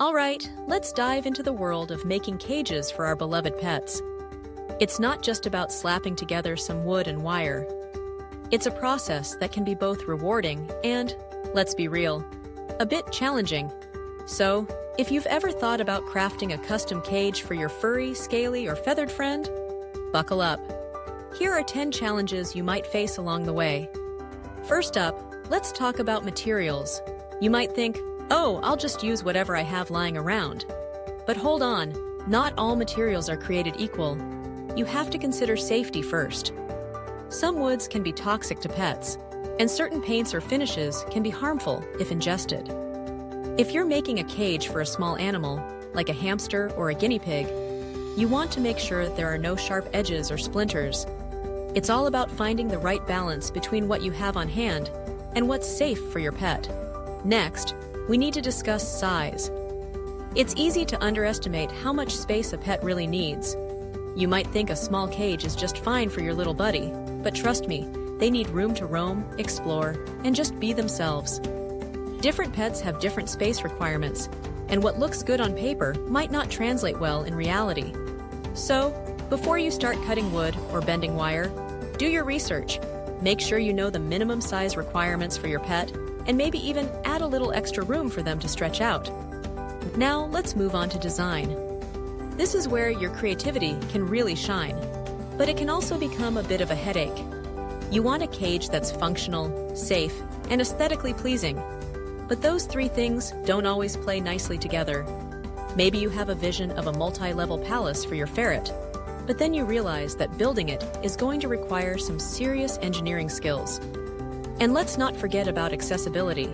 All right, let's dive into the world of making cages for our beloved pets. It's not just about slapping together some wood and wire. It's a process that can be both rewarding and, let's be real, a bit challenging. So, if you've ever thought about crafting a custom cage for your furry, scaly, or feathered friend, buckle up. Here are 10 challenges you might face along the way. First up, let's talk about materials. You might think, oh, I'll just use whatever I have lying around. But hold on, not all materials are created equal. You have to consider safety first. Some woods can be toxic to pets, and certain paints or finishes can be harmful if ingested. If you're making a cage for a small animal, like a hamster or a guinea pig, you want to make sure there are no sharp edges or splinters. It's all about finding the right balance between what you have on hand and what's safe for your pet. Next, we need to discuss size. It's easy to underestimate how much space a pet really needs. You might think a small cage is just fine for your little buddy, but trust me, they need room to roam, explore, and just be themselves. Different pets have different space requirements, and what looks good on paper might not translate well in reality. So, before you start cutting wood or bending wire, do your research. Make sure you know the minimum size requirements for your pet, and maybe even add a little extra room for them to stretch out. Now, let's move on to design. This is where your creativity can really shine, but it can also become a bit of a headache. You want a cage that's functional, safe, and aesthetically pleasing. But those three things don't always play nicely together. Maybe you have a vision of a multi-level palace for your ferret, but then you realize that building it is going to require some serious engineering skills. And let's not forget about accessibility.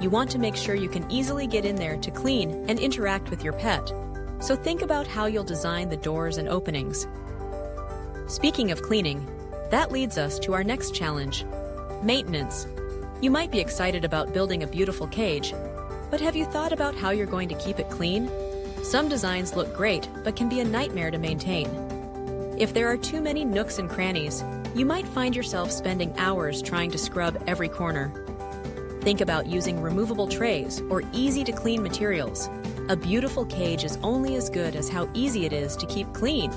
You want to make sure you can easily get in there to clean and interact with your pet. So think about how you'll design the doors and openings. Speaking of cleaning, that leads us to our next challenge: maintenance. You might be excited about building a beautiful cage, but have you thought about how you're going to keep it clean? Some designs look great, but can be a nightmare to maintain. If there are too many nooks and crannies, you might find yourself spending hours trying to scrub every corner. Think about using removable trays or easy-to-clean materials. A beautiful cage is only as good as how easy it is to keep clean.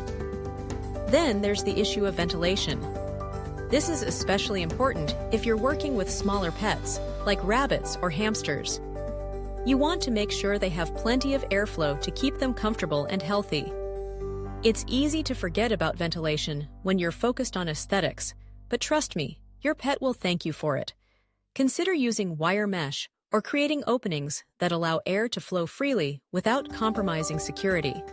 Then there's the issue of ventilation. This is especially important if you're working with smaller pets, like rabbits or hamsters. You want to make sure they have plenty of airflow to keep them comfortable and healthy. It's easy to forget about ventilation when you're focused on aesthetics, but trust me, your pet will thank you for it. Consider using wire mesh or creating openings that allow air to flow freely without compromising security.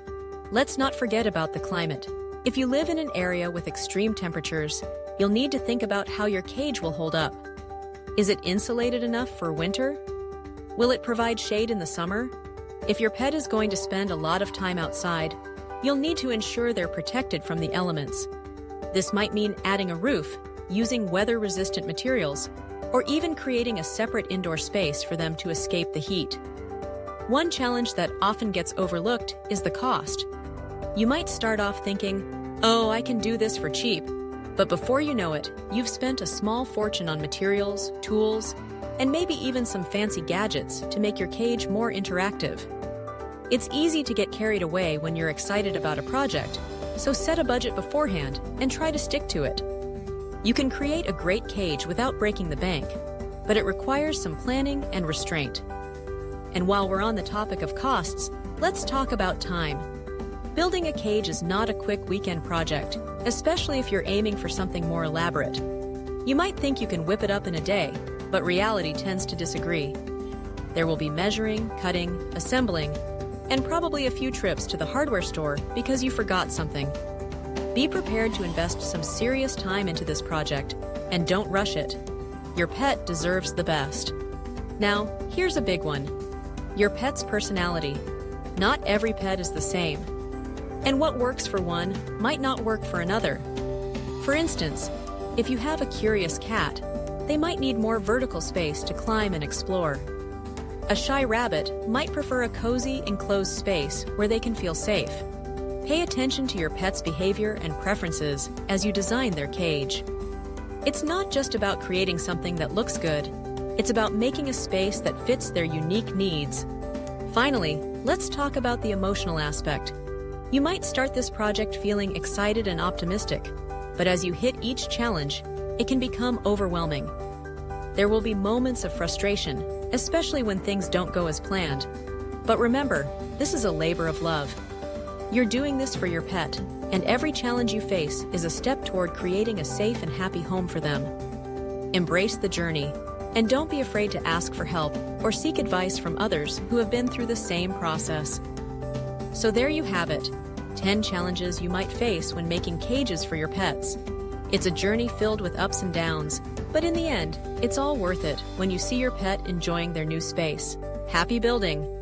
Let's not forget about the climate. If you live in an area with extreme temperatures, you'll need to think about how your cage will hold up. Is it insulated enough for winter? Will it provide shade in the summer? If your pet is going to spend a lot of time outside, you'll need to ensure they're protected from the elements. This might mean adding a roof, using weather-resistant materials, or even creating a separate indoor space for them to escape the heat. One challenge that often gets overlooked is the cost. You might start off thinking, oh, I can do this for cheap. But before you know it, you've spent a small fortune on materials, tools, and maybe even some fancy gadgets to make your cage more interactive. It's easy to get carried away when you're excited about a project, so set a budget beforehand and try to stick to it. You can create a great cage without breaking the bank, but it requires some planning and restraint. And while we're on the topic of costs, let's talk about time. Building a cage is not a quick weekend project, especially if you're aiming for something more elaborate. You might think you can whip it up in a day, but reality tends to disagree. There will be measuring, cutting, assembling, and probably a few trips to the hardware store because you forgot something. Be prepared to invest some serious time into this project, and don't rush it. Your pet deserves the best. Now, here's a big one: your pet's personality. Not every pet is the same, and what works for one might not work for another. For instance, if you have a curious cat, they might need more vertical space to climb and explore. A shy rabbit might prefer a cozy, enclosed space where they can feel safe. Pay attention to your pet's behavior and preferences as you design their cage. It's not just about creating something that looks good, it's about making a space that fits their unique needs. Finally, Let's talk about the emotional aspect. You might start this project feeling excited and optimistic, but as you hit each challenge, it can become overwhelming. There will be moments of frustration, especially when things don't go as planned. But remember, this is a labor of love. You're doing this for your pet, and every challenge you face is a step toward creating a safe and happy home for them. Embrace the journey, and don't be afraid to ask for help or seek advice from others who have been through the same process. So there you have it, 10 challenges you might face when making cages for your pets. It's a journey filled with ups and downs, but in the end, it's all worth it when you see your pet enjoying their new space. Happy building!